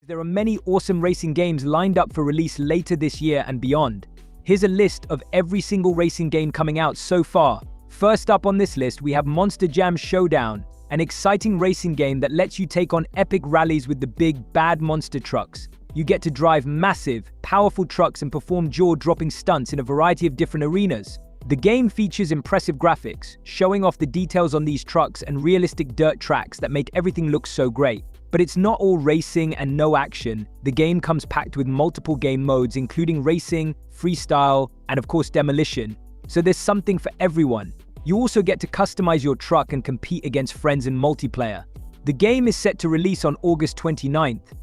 there are many awesome racing games lined up for release later this year and beyond. Here's a list of every single racing game coming out so far. First up on this list, we have Monster Jam Showdown, an exciting racing game that lets you take on epic rallies with the big, bad monster trucks. You get to drive massive, powerful trucks and perform jaw-dropping stunts in a variety of different arenas. The game features impressive graphics, showing off the details on these trucks and realistic dirt tracks that make everything look so great. But it's not all racing and no action. The game comes packed with multiple game modes, including racing, freestyle, and of course demolition. So there's something for everyone. You also get to customize your truck and compete against friends in multiplayer. The game is set to release on August 29th.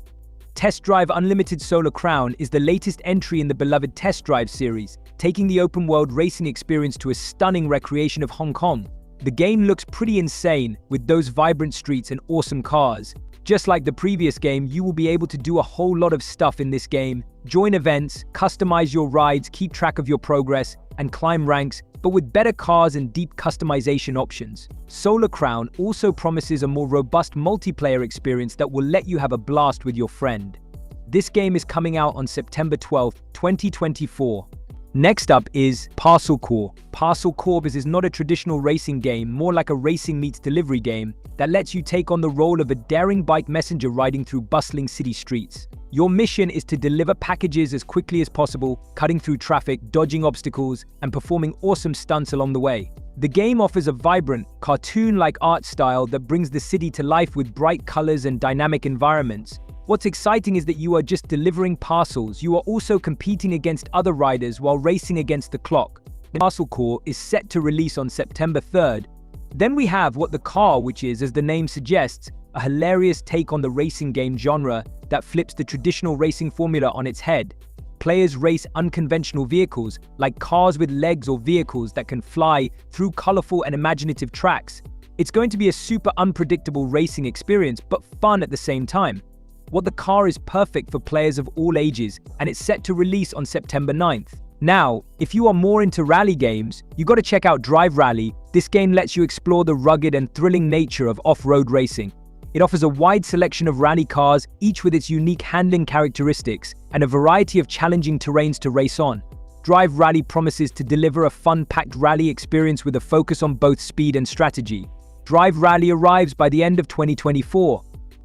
Test Drive Unlimited Solar Crown is the latest entry in the beloved Test Drive series, taking the open-world racing experience to a stunning recreation of Hong Kong. The game looks pretty insane, with those vibrant streets and awesome cars. Just like the previous game, you will be able to do a whole lot of stuff in this game. Join events, customize your rides, keep track of your progress, and climb ranks, but with better cars and deep customization options. Solar Crown also promises a more robust multiplayer experience that will let you have a blast with your friend. This game is coming out on September 12th, 2024. Next up is Parcel Corps. Parcel Corps is not a traditional racing game, more like a racing meets delivery game that lets you take on the role of a daring bike messenger riding through bustling city streets. Your mission is to deliver packages as quickly as possible, cutting through traffic, dodging obstacles, and performing awesome stunts along the way. The game offers a vibrant, cartoon-like art style that brings the city to life with bright colors and dynamic environments. What's exciting is that you are just delivering parcels, you are also competing against other riders while racing against the clock. Parcel Corps is set to release on September 3rd. Then we have What the Car, which is, as the name suggests, a hilarious take on the racing game genre that flips the traditional racing formula on its head. Players race unconventional vehicles, like cars with legs or vehicles that can fly through colorful and imaginative tracks. It's going to be a super unpredictable racing experience, but fun at the same time. What the Car is perfect for players of all ages, and it's set to release on September 9th. Now, if you are more into rally games, you gotta check out Drive Rally. This game lets you explore the rugged and thrilling nature of off-road racing. It offers a wide selection of rally cars, each with its unique handling characteristics, and a variety of challenging terrains to race on. Drive Rally promises to deliver a fun-packed rally experience with a focus on both speed and strategy. Drive Rally arrives by the end of 2024.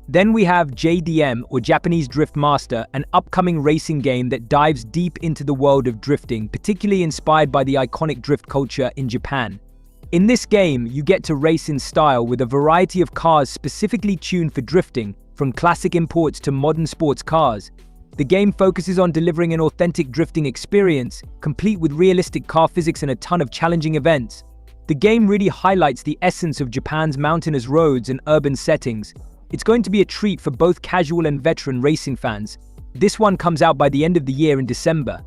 Then we have JDM, or Japanese Drift Master, an upcoming racing game that dives deep into the world of drifting, particularly inspired by the iconic drift culture in Japan. In this game, you get to race in style with a variety of cars specifically tuned for drifting, from classic imports to modern sports cars. The game focuses on delivering an authentic drifting experience, complete with realistic car physics and a ton of challenging events. The game really highlights the essence of Japan's mountainous roads and urban settings. It's going to be a treat for both casual and veteran racing fans. This one comes out by the end of the year in December.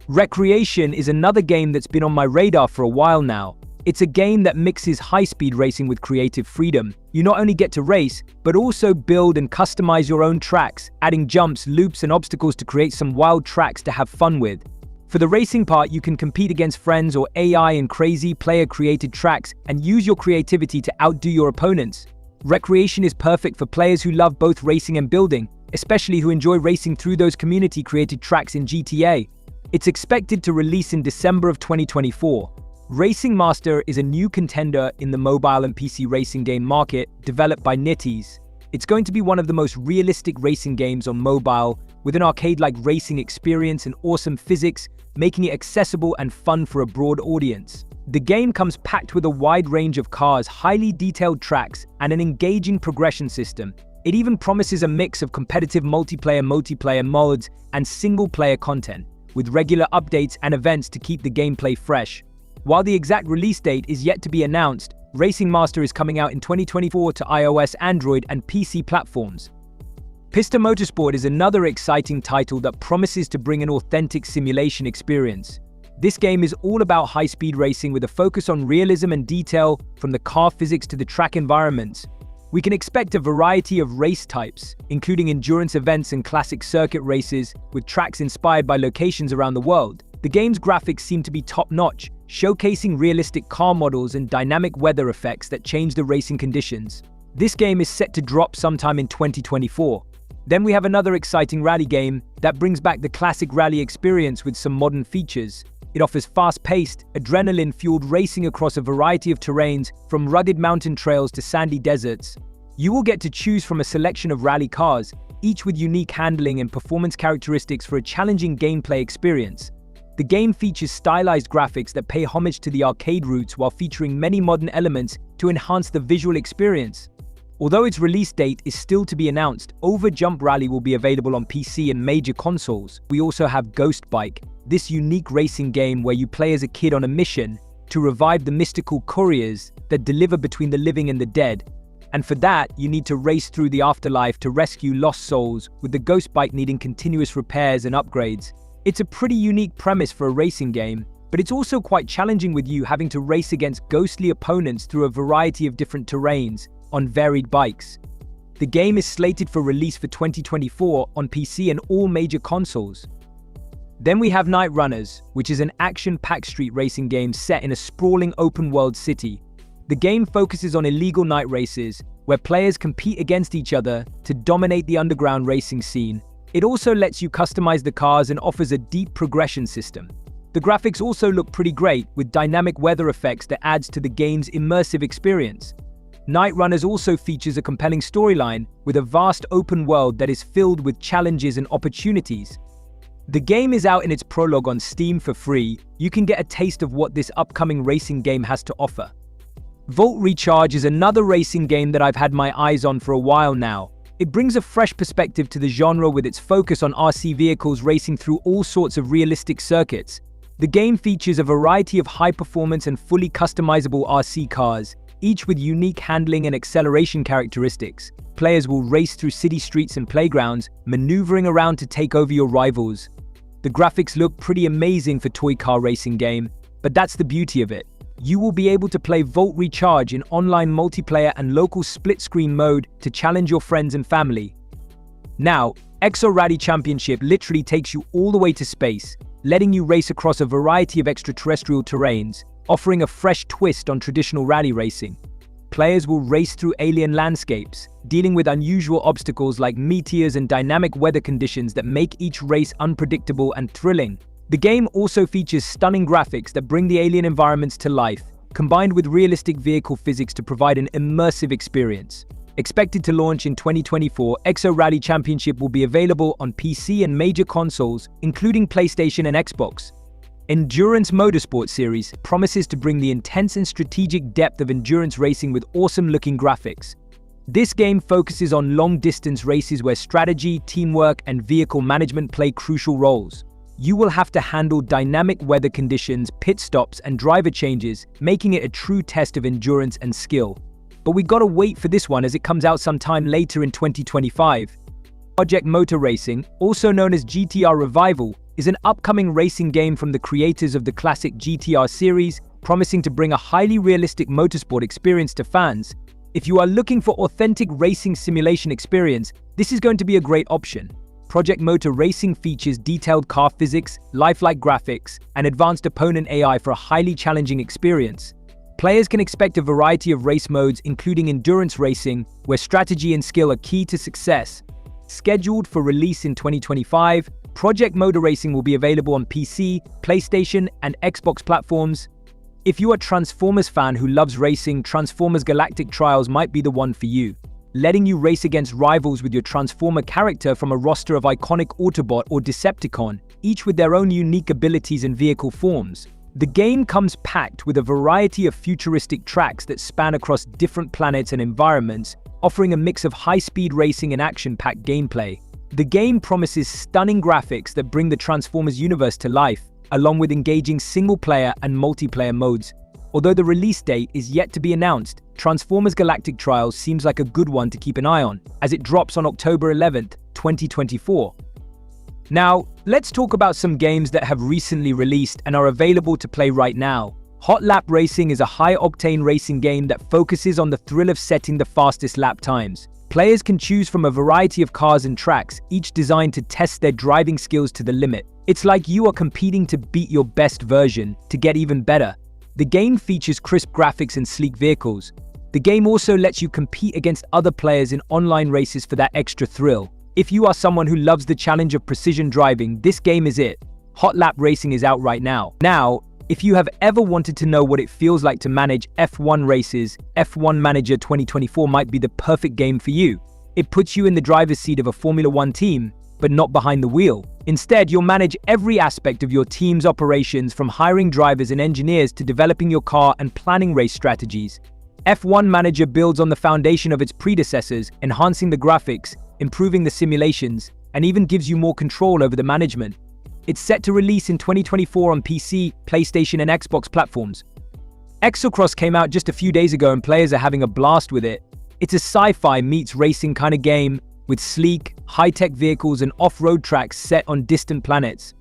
Recreation is another game that's been on my radar for a while now. It's a game that mixes high-speed racing with creative freedom. You not only get to race, but also build and customize your own tracks, adding jumps, loops, and obstacles to create some wild tracks to have fun with. For the racing part, you can compete against friends or AI in crazy player-created tracks and use your creativity to outdo your opponents. Recreation is perfect for players who love both racing and building, especially who enjoy racing through those community-created tracks in GTA. It's expected to release in December of 2024. Racing Master is a new contender in the mobile and PC racing game market, developed by NetEase. It's going to be one of the most realistic racing games on mobile, with an arcade-like racing experience and awesome physics, making it accessible and fun for a broad audience. The game comes packed with a wide range of cars, highly detailed tracks, and an engaging progression system. It even promises a mix of competitive multiplayer modes and single-player content, with regular updates and events to keep the gameplay fresh. While the exact release date is yet to be announced, Racing Master is coming out in 2024 to iOS, Android, and PC platforms. Pista Motorsport is another exciting title that promises to bring an authentic simulation experience. This game is all about high-speed racing with a focus on realism and detail, from the car physics to the track environments. We can expect a variety of race types, including endurance events and classic circuit races, with tracks inspired by locations around the world. The game's graphics seem to be top-notch, showcasing realistic car models and dynamic weather effects that change the racing conditions. This game is set to drop sometime in 2024. Then we have another exciting rally game that brings back the classic rally experience with some modern features. It offers fast-paced, adrenaline-fueled racing across a variety of terrains, from rugged mountain trails to sandy deserts. You will get to choose from a selection of rally cars, each with unique handling and performance characteristics for a challenging gameplay experience. The game features stylized graphics that pay homage to the arcade roots while featuring many modern elements to enhance the visual experience. Although its release date is still to be announced, Over Jump Rally will be available on PC and major consoles. We also have Ghost Bike, this unique racing game where you play as a kid on a mission to revive the mystical couriers that deliver between the living and the dead. And for that, you need to race through the afterlife to rescue lost souls, with the Ghost Bike needing continuous repairs and upgrades. It's a pretty unique premise for a racing game, but it's also quite challenging, with you having to race against ghostly opponents through a variety of different terrains on varied bikes. The game is slated for release for 2024 on PC and all major consoles. Then we have Night Runners, which is an action-packed street racing game set in a sprawling open-world city. The game focuses on illegal night races, where players compete against each other to dominate the underground racing scene. It also lets you customize the cars and offers a deep progression system. The graphics also look pretty great, with dynamic weather effects that adds to the game's immersive experience. Night Runners also features a compelling storyline, with a vast open world that is filled with challenges and opportunities. The game is out in its prologue on Steam for free. You can get a taste of what this upcoming racing game has to offer. Volt Recharge is another racing game that I've had my eyes on for a while now. It brings a fresh perspective to the genre with its focus on RC vehicles racing through all sorts of realistic circuits. The game features a variety of high-performance and fully customizable RC cars, each with unique handling and acceleration characteristics. Players will race through city streets and playgrounds, maneuvering around to take over your rivals. The graphics look pretty amazing for toy car racing game, but that's the beauty of it. You will be able to play Volt Recharge in online multiplayer and local split-screen mode to challenge your friends and family. Now, Exo Rally Championship literally takes you all the way to space, letting you race across a variety of extraterrestrial terrains, offering a fresh twist on traditional rally racing. Players will race through alien landscapes, dealing with unusual obstacles like meteors and dynamic weather conditions that make each race unpredictable and thrilling. The game also features stunning graphics that bring the alien environments to life, combined with realistic vehicle physics to provide an immersive experience. Expected to launch in 2024, Exo Rally Championship will be available on PC and major consoles, including PlayStation and Xbox. Endurance Motorsport series promises to bring the intense and strategic depth of endurance racing with awesome-looking graphics. This game focuses on long-distance races where strategy, teamwork, and vehicle management play crucial roles. You will have to handle dynamic weather conditions, pit stops, and driver changes, making it a true test of endurance and skill. But we gotta wait for this one as it comes out sometime later in 2025. Project Motor Racing, also known as GTR Revival, is an upcoming racing game from the creators of the classic GTR series, promising to bring a highly realistic motorsport experience to fans. If you are looking for authentic racing simulation experience, this is going to be a great option. Project Motor Racing features detailed car physics, lifelike graphics, and advanced opponent AI for a highly challenging experience. Players can expect a variety of race modes, including endurance racing, where strategy and skill are key to success. Scheduled for release in 2025, Project Motor Racing will be available on PC, PlayStation, and Xbox platforms. If you are a Transformers fan who loves racing, Transformers Galactic Trials might be the one for you, letting you race against rivals with your Transformer character from a roster of iconic Autobot or Decepticon, each with their own unique abilities and vehicle forms. The game comes packed with a variety of futuristic tracks that span across different planets and environments, offering a mix of high-speed racing and action-packed gameplay. The game promises stunning graphics that bring the Transformers universe to life, along with engaging single-player and multiplayer modes. Although the release date is yet to be announced, Transformers Galactic Trials seems like a good one to keep an eye on, as it drops on October 11th, 2024. Now, let's talk about some games that have recently released and are available to play right now. Hot Lap Racing is a high-octane racing game that focuses on the thrill of setting the fastest lap times. Players can choose from a variety of cars and tracks, each designed to test their driving skills to the limit. It's like you are competing to beat your best version, to get even better. The game features crisp graphics and sleek vehicles. The game also lets you compete against other players in online races for that extra thrill. If you are someone who loves the challenge of precision driving, this game is it. Hot Lap Racing is out right now. Now, if you have ever wanted to know what it feels like to manage F1 races, F1 Manager 2024 might be the perfect game for you. It puts you in the driver's seat of a Formula One team, but not behind the wheel. Instead, you'll manage every aspect of your team's operations, from hiring drivers and engineers to developing your car and planning race strategies. F1 Manager builds on the foundation of its predecessors, enhancing the graphics, improving the simulations, and even gives you more control over the management. It's set to release in 2024 on PC, PlayStation, and Xbox platforms. Exocross came out just a few days ago and players are having a blast with it. It's a sci-fi meets racing kind of game, with sleek, high-tech vehicles and off-road tracks set on distant planets.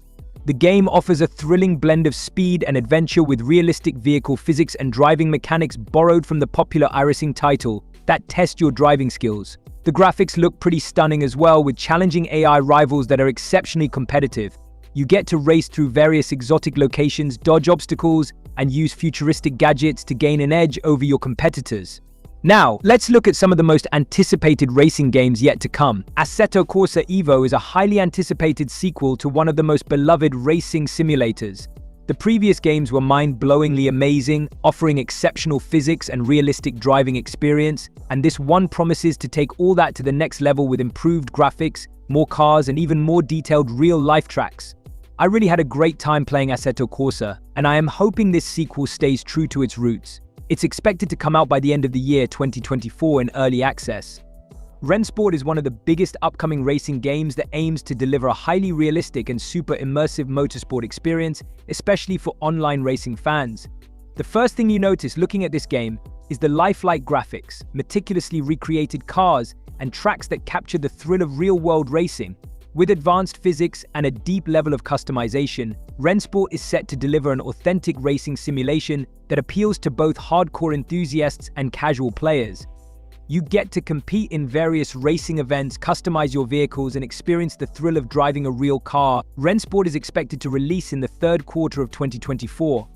The game offers a thrilling blend of speed and adventure with realistic vehicle physics and driving mechanics borrowed from the popular iRacing title that test your driving skills. The graphics look pretty stunning as well, with challenging AI rivals that are exceptionally competitive. You get to race through various exotic locations, dodge obstacles, and use futuristic gadgets to gain an edge over your competitors. Now, let's look at some of the most anticipated racing games yet to come. Assetto Corsa Evo is a highly anticipated sequel to one of the most beloved racing simulators. The previous games were mind-blowingly amazing, offering exceptional physics and realistic driving experience, and this one promises to take all that to the next level with improved graphics, more cars, and even more detailed real-life tracks. I really had a great time playing Assetto Corsa, and I am hoping this sequel stays true to its roots. It's expected to come out by the end of the year 2024 in early access. Rennsport is one of the biggest upcoming racing games that aims to deliver a highly realistic and super immersive motorsport experience, especially for online racing fans. The first thing you notice looking at this game is the lifelike graphics, meticulously recreated cars, and tracks that capture the thrill of real-world racing. With advanced physics and a deep level of customization, Rennsport is set to deliver an authentic racing simulation that appeals to both hardcore enthusiasts and casual players. You get to compete in various racing events, customize your vehicles, and experience the thrill of driving a real car. Rennsport is expected to release in the third quarter of 2024.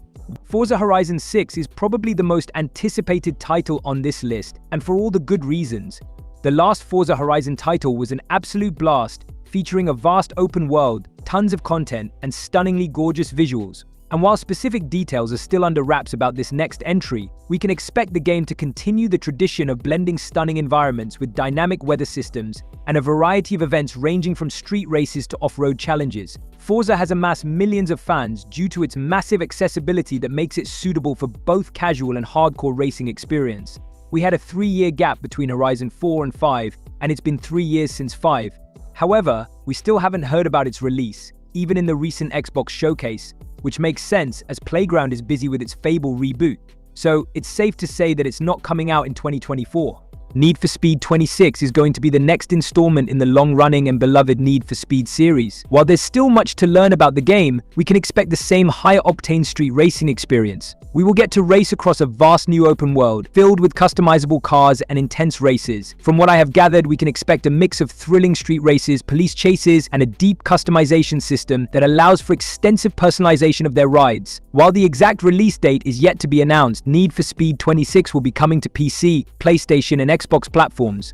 Forza Horizon 6 is probably the most anticipated title on this list, and for all the good reasons. The last Forza Horizon title was an absolute blast, featuring a vast open world, tons of content, and stunningly gorgeous visuals. And while specific details are still under wraps about this next entry, we can expect the game to continue the tradition of blending stunning environments with dynamic weather systems and a variety of events ranging from street races to off-road challenges. Forza has amassed millions of fans due to its massive accessibility that makes it suitable for both casual and hardcore racing experience. We had a 3-year gap between Horizon 4 and 5, and it's been 3 years since 5. However, we still haven't heard about its release, even in the recent Xbox showcase, which makes sense as Playground is busy with its Fable reboot. So it's safe to say that it's not coming out in 2024. Need for Speed 26 is going to be the next installment in the long-running and beloved Need for Speed series. While there's still much to learn about the game, we can expect the same high-octane street racing experience. We will get to race across a vast new open world, filled with customizable cars and intense races. From what I have gathered, we can expect a mix of thrilling street races, police chases, and a deep customization system that allows for extensive personalization of their rides. While the exact release date is yet to be announced, Need for Speed 26 will be coming to PC, PlayStation, and Xbox platforms.